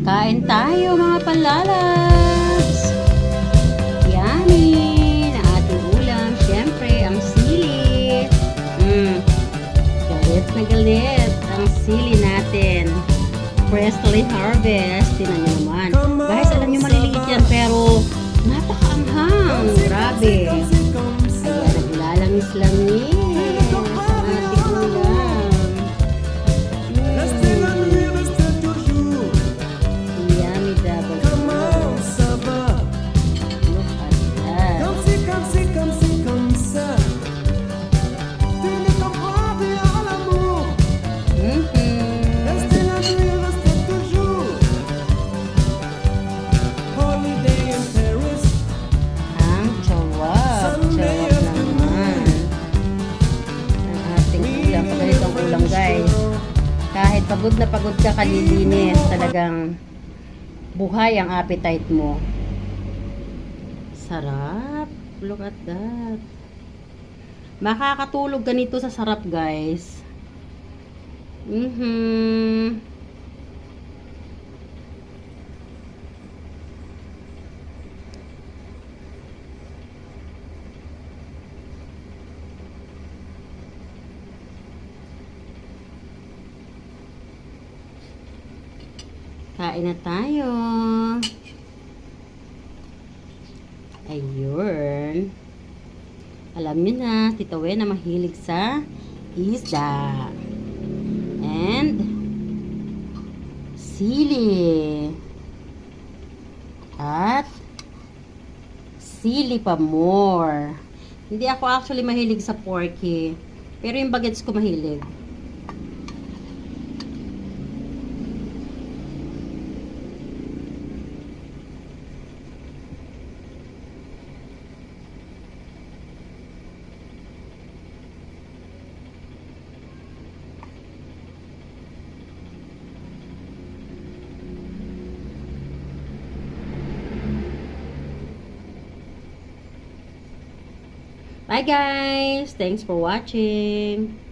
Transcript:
Kain tayo mga palalas! Yummy! Na ating ulam, syempre, ang sili. Galit na galit ang sili natin. Freshly harvest. Tinan nyo naman. Guys, alam nyo maliliit yan, pero napakaanghang. Grabe. Ayan, naglalangis-langis ang ating ulam. Yummy double. Look at that. Ang charap. Charap naman. Ang ating ulam. Pag ganitong ulam, guys. Kahit pagod na pagod ka kalilinis, talagang buhay ang appetite mo. Sarap. Look at that. Makakatulog ganito sa sarap, guys. Kain na tayo. Ayun. Alam niyo na, Tita Wen na mahilig sa isda. And sili. At sili pa more. Hindi ako actually mahilig sa pork eh. Pero yung bagets ko mahilig. Bye guys! Thanks for watching!